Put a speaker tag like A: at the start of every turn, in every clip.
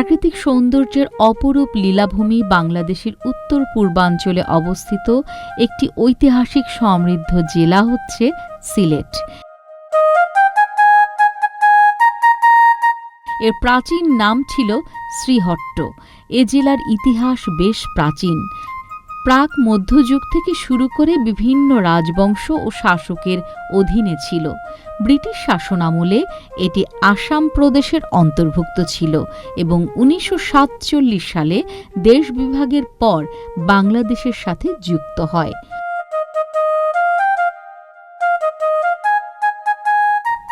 A: প্রাকৃতিক সৌন্দর্যের অপরূপ লীলাভূমি বাংলাদেশের উত্তর পূর্বাঞ্চলে অবস্থিত একটি ঐতিহাসিক সমৃদ্ধ জেলা হচ্ছে সিলেট। এর প্রাচীন নাম ছিল শ্রীহট্ট। এ জেলার ইতিহাস বেশ প্রাচীন। প্রাক মধ্যযুগ থেকে শুরু করে বিভিন্ন রাজবংশ ও শাসকের অধীনে ছিল। ব্রিটিশ শাসনামলে এটি আসাম প্রদেশের অন্তর্ভুক্ত ছিল এবং ১৯৪৭ সালে দেশ বিভাগের পর বাংলাদেশের সাথে যুক্ত হয়।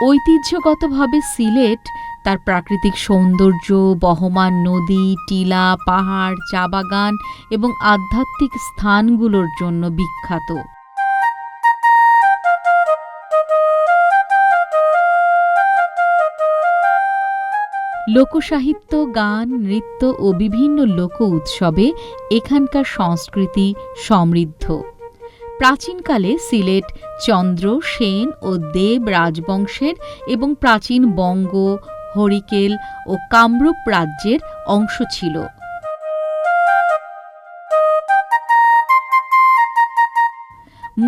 A: ঐতিহ্যগতভাবে সিলেট তার প্রাকৃতিক সৌন্দর্য, বহমান নদী, টিলা, পাহাড়, চা বাগান এবং আধ্যাত্মিক স্থানগুলোর জন্য বিখ্যাত। লোকসাহিত্য, গান, নৃত্য ও বিভিন্ন লোক উৎসবে এখানকার সংস্কৃতি সমৃদ্ধ। প্রাচীনকালে সিলেট চন্দ্র, সেন ও দেব রাজবংশের এবং প্রাচীন বঙ্গ, হরিকেল ও কামরূপ রাজ্যের অংশ ছিল।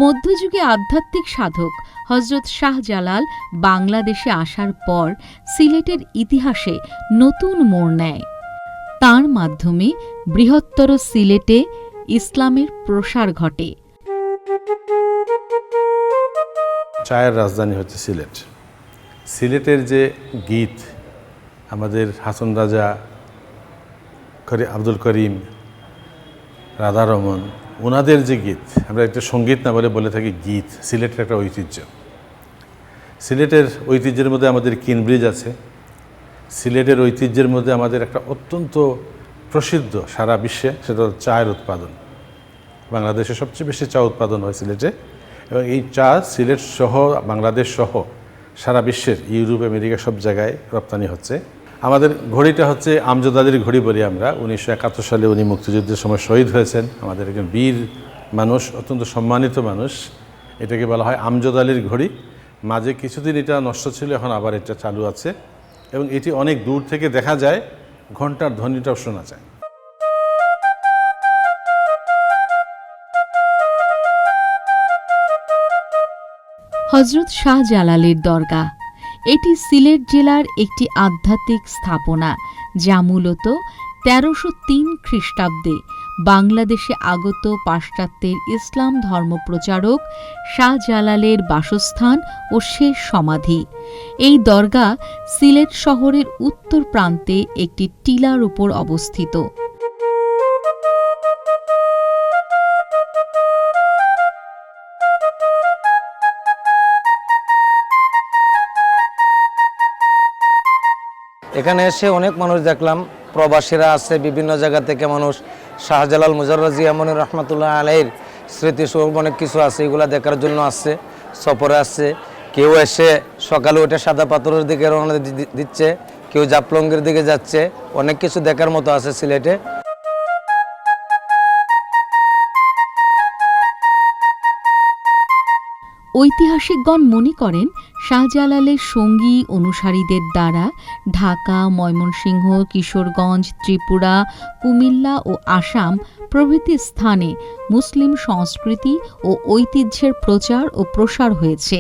A: মধ্যযুগে আধ্যাত্মিক সাধক হযরত শাহজালাল বাংলাদেশে আসার পর সিলেটের ইতিহাসে নতুন মোড় নেয়। তাঁর মাধ্যমে বৃহত্তর সিলেটে ইসলামের প্রসার ঘটে।
B: চায়ের রাজধানী হচ্ছে সিলেট। সিলেটের যে গীত, আমাদের হাসন রাজা, আব্দুল করিম, রাধারমন, ওনাদের যে গীত, আমরা একটা সঙ্গীত না বলে থাকি গীত। সিলেটের একটা ঐতিহ্য। সিলেটের ঐতিহ্যের মধ্যে আমাদের কিনব্রিজ আছে। সিলেটের ঐতিহ্যের মধ্যে আমাদের একটা অত্যন্ত প্রসিদ্ধ সারা বিশ্বে, সেটা হল চায়ের উৎপাদন। বাংলাদেশে সবচেয়ে বেশি চা উৎপাদন হয় সিলেটে, এবং এই চা সিলেট সহ বাংলাদেশ সহ সারা বিশ্বের ইউরোপ, আমেরিকা সব জায়গায় রপ্তানি হচ্ছে। আমাদের ঘড়িটা হচ্ছে আমজদ আলীর ঘড়ি বলি আমরা। ১৯৭১ সালে উনি মুক্তিযুদ্ধের সময় শহীদ হয়েছেন। আমাদের একজন বীর মানুষ, অত্যন্ত সম্মানিত মানুষ। এটাকে বলা হয় আমজদ আলীর ঘড়ি। মাঝে কিছুদিন এটা নষ্ট ছিল, এখন আবার এটা চালু আছে এবং এটি অনেক দূর থেকে দেখা যায়, ঘণ্টার ধ্বনিটাও শোনা যায়।
A: হযরত শাহজালালের দরগাহ এটি সিলেট জেলার একটি আধ্যাত্মিক স্থাপনা, যা মূলত ১৩০৩ খ্রিস্টাব্দে বাংলাদেশে আগত পাশ্চাত্যের ইসলাম ধর্মপ্রচারক শাহজালালের বাসস্থান ও শেষ সমাধি। এই দরগাহ সিলেট শহরের উত্তর প্রান্তে একটি টিলার উপর অবস্থিত।
C: এখানে এসে অনেক মানুষ দেখলাম, প্রবাসীরা আছে, বিভিন্ন জায়গা থেকে মানুষ। শাহজালাল মুজাররজি আমনুর রহমতুল্লাহ আলাইহির স্মৃতিস্বরূপ অনেক কিছু আছে, এগুলা দেখার জন্য আসছে, সফরে আসছে। কেউ এসে সকালে উঠে সাদা পাথরের দিকে রওনা দিচ্ছে, কেউ জাফলংয়ের দিকে যাচ্ছে। অনেক কিছু দেখার মতো আছে সিলেটে।
A: ঐতিহাসিকগণ মনে করেন শাহজালালের সঙ্গী অনুসারীদের দ্বারা ঢাকা, ময়মনসিংহ, কিশোরগঞ্জ, ত্রিপুরা, কুমিল্লা ও আসাম প্রভৃতি স্থানে মুসলিম সংস্কৃতি ও ঐতিহ্যের প্রচার ও প্রসার হয়েছে।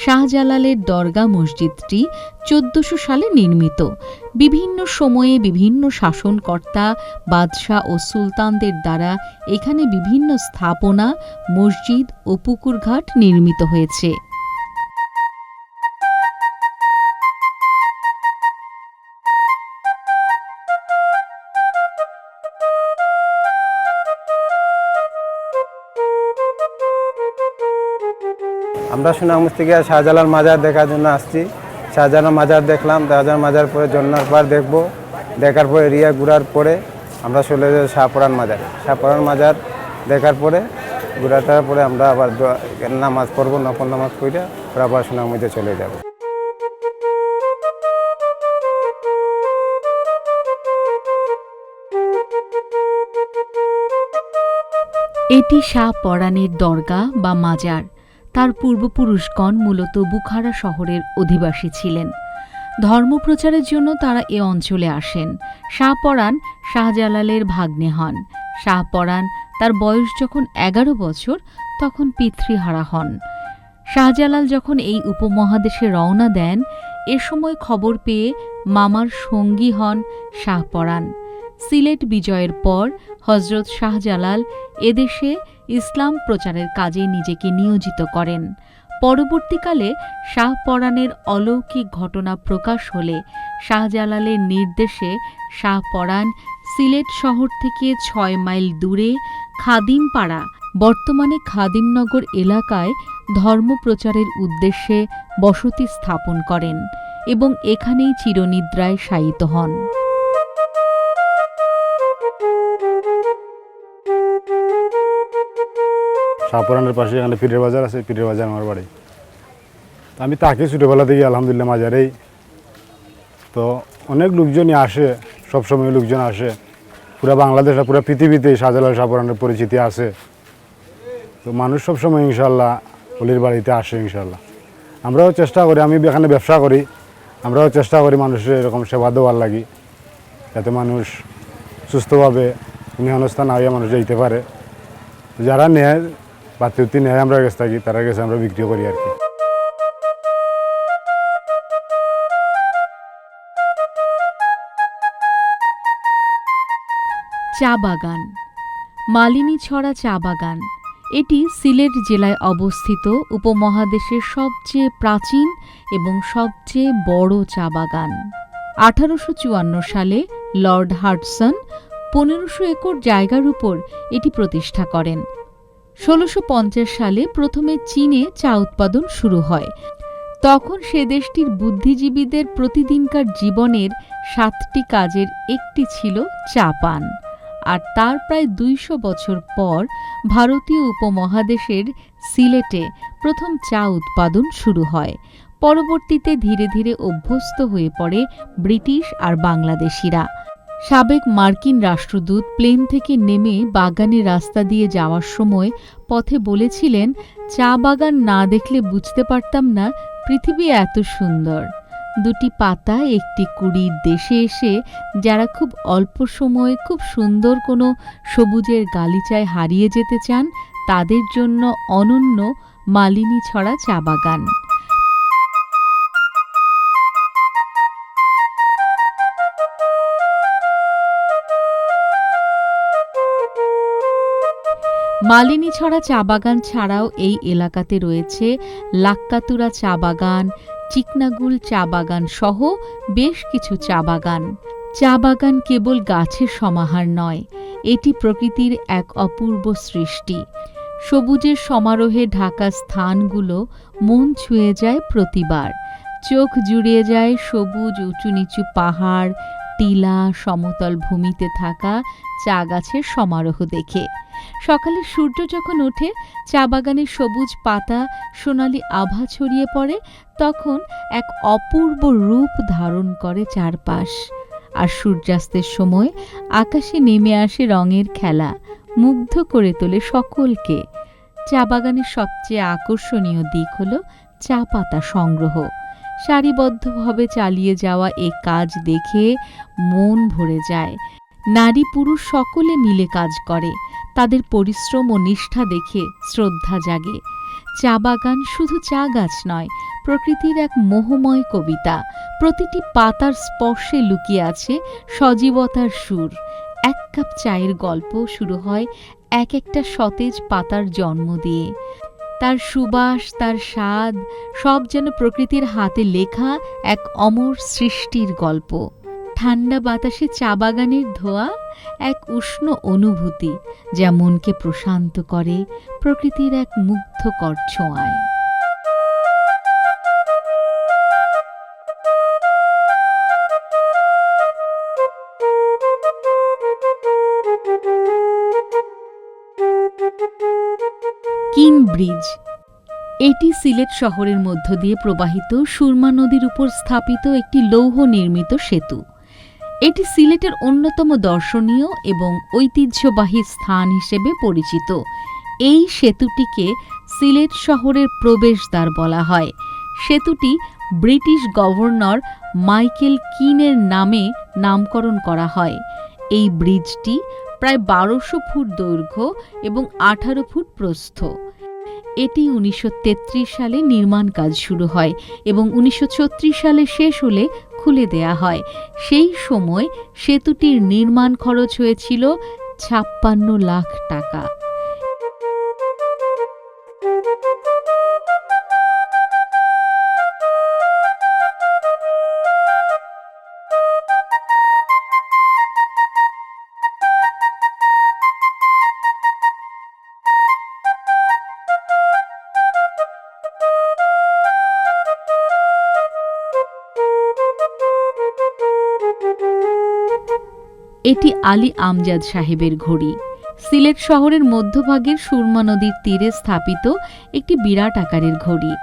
A: শাহজালালের দরগা মসজিদটি ১৪০০ সালে নির্মিত। বিভিন্ন সময়ে বিভিন্ন শাসনকর্তা, বাদশাহ ও সুলতানদের দ্বারা এখানে বিভিন্ন স্থাপনা, মসজিদ ও পুকুরঘাট নির্মিত হয়েছে।
D: আমরা সুনামগঞ্জ থেকে শাহজালাল মাজার দেখার জন্য আসছি। শাহজালাল মাজার দেখলাম, শাহজালাল মাজার পরে জন্নার পাড় দেখব, দেখার পরে এরিয়া ঘোরার পরে আমরা চলে যাব শাহপরান মাজারে। শাহপরান মাজার দেখার পরে ঘোরাটার পরে আমরা আবার নামাজ পড়ব, নফল নামাজ পড়ে আবার সুনামগঞ্জে চলে যাব।
A: এটি শাহ পরানের দরগা বা মাজার। তার পূর্বপুরুষগণ মূলত বুখারা শহরের অধিবাসী ছিলেন। ধর্মপ্রচারের জন্য তারা এ অঞ্চলে আসেন। শাহপরাণ শাহজালালের ভাগ্নে হন। শাহপরাণ তার বয়স যখন 11 বছর তখন পিতৃহারা হন। শাহজালাল যখন এই উপমহাদেশে রওনা দেন, এ সময় খবর পেয়ে মামার সঙ্গী হন শাহপরাণ। সিলেট বিজয়ের পর হজরত শাহজালাল এদেশে ইসলাম প্রচারের কাজে নিজেকে নিয়োজিত করেন। পরবর্তীকালে শাহপরাণের অলৌকিক ঘটনা প্রকাশ হলে শাহজালালের নির্দেশে শাহপরাণ সিলেট শহর থেকে 6 মাইল দূরে খাদিমপাড়া, বর্তমানে খাদিমনগর এলাকায় ধর্মপ্রচারের উদ্দেশ্যে বসতি স্থাপন করেন এবং এখানেই চিরনিদ্রায় শায়িত হন।
E: শাহপরানের পাশে এখানে পীরের বাজার আছে, পীরের বাজার আমার বাড়ি। তো আমি তাকে ছোটোবেলা থেকে আলহামদুলিল্লাহ মাজারেই, তো অনেক লোকজনই আসে, সবসময় লোকজন আসে, পুরো বাংলাদেশ আর পুরো পৃথিবীতে শাহজালাল শাহপরানের পরিচিতি আছে। তো মানুষ সবসময় ইনশাল্লাহ অলির বাড়িতে আসে ইনশাল্লাহ। আমরাও চেষ্টা করি, আমি এখানে ব্যবসা করি, আমরাও চেষ্টা করি মানুষের এরকম সেবা দেওয়ার লাগি, যাতে মানুষ সুস্থভাবে নিহনস্থা না হইয়া মানুষ যেতে পারে। যারা নেয় বাতিউতি নেয় আমরা কাছ থাকি, তারা কাছে আমরা বিক্রি করি আর কি।
A: চা বাগান, মালিনীছড়া চা বাগান। এটি সিলেট জেলায় অবস্থিত উপমহাদেশের সবচেয়ে প্রাচীন এবং সবচেয়ে বড় চা বাগান। 1854 সালে লর্ড হাডসন 1500 একর জায়গার উপর এটি প্রতিষ্ঠা করেন। 1650 সালে প্রথমে চীনে চা উৎপাদন শুরু হয়। তখন সে দেশটির বুদ্ধিজীবীদের প্রতিদিনকার জীবনের 7টি কাজের একটি ছিল চা পান। আর তার প্রায় 200 বছর পর ভারতীয় উপমহাদেশের সিলেটে প্রথম চা উৎপাদন শুরু হয়। পরবর্তীতে ধীরে ধীরে অভ্যস্ত হয়ে পড়ে ব্রিটিশ আর বাংলাদেশিরা। সাবেক মার্কিন রাষ্ট্রদূত প্লেন থেকে নেমে বাগানের রাস্তা দিয়ে যাওয়ার সময় পথে বলেছিলেন, চা বাগান না দেখলে বুঝতে পারতাম না পৃথিবী এত সুন্দর। 2টি পাতা একটি কুড়ির দেশে এসে যারা খুব অল্প সময়ে খুব সুন্দর কোনো সবুজের গালিচায় হারিয়ে যেতে চান, তাদের জন্য অনন্য মালিনীছড়া চা বাগান। মালিনীছড়া চা বাগান ছাড়াও এই এলাকাতে রয়েছে লাক্কাতুরা চা বাগান, চিকনাগুল চা বাগান সহ বেশ কিছু চা বাগান। চা বাগান কেবল গাছের সমাহার নয়, এটি প্রকৃতির এক অপূর্ব সৃষ্টি। সবুজের সমারোহে ঢাকা স্থানগুলো মন ছুঁয়ে যায় প্রতিবার। চোখ জুড়িয়ে যায় সবুজ উঁচু নিচু পাহাড়, টিলা, সমতল ভূমিতে থাকা চা গাছের সমারোহ দেখে। সকালে সূর্য যখন ওঠে, চা বাগানের সবুজ পাতা সোনালি আভা ছড়িয়ে পড়ে, তখন এক অপূর্ব রূপ ধারণ করে চারপাশ। আর সূর্যাস্তের সময় আকাশে নেমে আসে রঙের খেলা, মুগ্ধ করে তোলে সকলকে। চা বাগানের সবচেয়ে আকর্ষণীয় দিক হল চা পাতা সংগ্রহ। সারিবদ্ধভাবে চালিয়ে যাওয়া এ কাজ দেখে মন ভরে যায়। নারী পুরুষ সকলে মিলে কাজ করে, তাদের পরিশ্রম ও নিষ্ঠা দেখে শ্রদ্ধা জাগে। চা বাগান শুধু চা গাছ নয়, প্রকৃতির এক মোহময় কবিতা। প্রতিটি পাতার স্পর্শে লুকিয়ে আছে সজীবতার সুর। এক কাপ চায়ের গল্প শুরু হয় এক একটা সতেজ পাতার জন্ম দিয়ে। তার সুবাস, তার স্বাদ, সব যেন প্রকৃতির হাতে লেখা এক অমর সৃষ্টির গল্প। ঠান্ডা বাতাসে চা বাগানের ধোয়া এক উষ্ণ অনুভূতি, যা মনকে প্রশান্ত করে প্রকৃতির এক মুগ্ধকর ছোঁয়ায়। কিন ব্রিজ, এটি সিলেট শহরের মধ্য দিয়ে প্রবাহিত সুরমা নদীর উপর স্থাপিত একটি লৌহ নির্মিত সেতু। এটি সিলেটের অন্যতম দর্শনীয় এবং ঐতিহ্যবাহী স্থান হিসেবে পরিচিত। এই সেতুটিকে সিলেট শহরের প্রবেশদ্বার বলা হয়। সেতুটি ব্রিটিশ গভর্নর মাইকেল কিনের নামে নামকরণ করা হয়। এই ব্রিজটি প্রায় 1200 ফুট দৈর্ঘ্য এবং 18 ফুট প্রস্থ। এটি 1933 সালে নির্মাণ কাজ শুরু হয় এবং 1936 সালে শেষ হলে খুলে দেয়া হয়। সেই সময় সেতুটির নির্মাণ খরচ হয়েছিল 56 লাখ টাকা। এটি আলী আমজাদ সাহেবের ঘড়ি। সিলেট শহরের মধ্যভাগের সুরমা নদীর তীরে স্থাপিত একটি বিরাট আকারের ঘড়ি।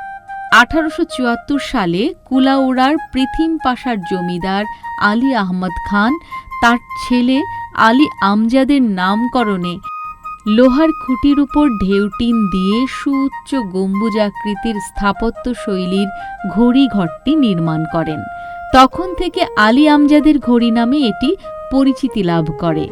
A: 1874 সালে কুলাউড়ার পৃথিম পাশার জমিদার আলী আহমদ খান তার ছেলে আলী আমজাদের নামকরণে লোহার খুঁটির উপর ঢেউটিন দিয়ে সুউচ্চ গম্বুজাকৃতির স্থাপত্য শৈলীর ঘড়িঘরটি নির্মাণ করেন। তখন থেকে আলী আমজাদের ঘড়ি নামে এটি পরিচিতি লাভ করে।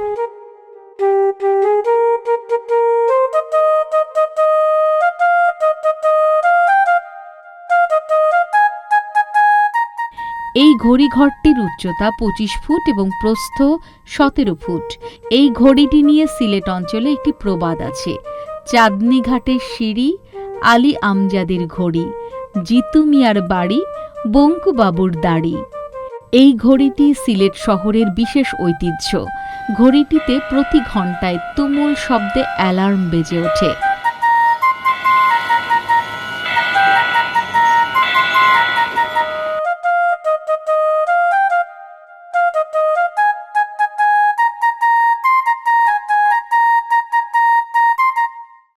A: এই ঘড়িঘরটির উচ্চতা 25 ফুট এবং প্রস্থ 17 ফুট। এই ঘড়িটি নিয়ে সিলেট অঞ্চলে একটি প্রবাদ আছে। চাঁদনী ঘাটের সিঁড়ি, আলী আমজাদের ঘড়ি, জিতু মিয়ার বাড়ি, বঙ্কু বাবুর দাড়ি। এই ঘড়িটি সিলেট শহরের বিশেষ ঐতিহ্য। ঘড়িটিতে প্রতি ঘণ্টায় তুমুল শব্দে অ্যালার্ম বেজে ওঠে।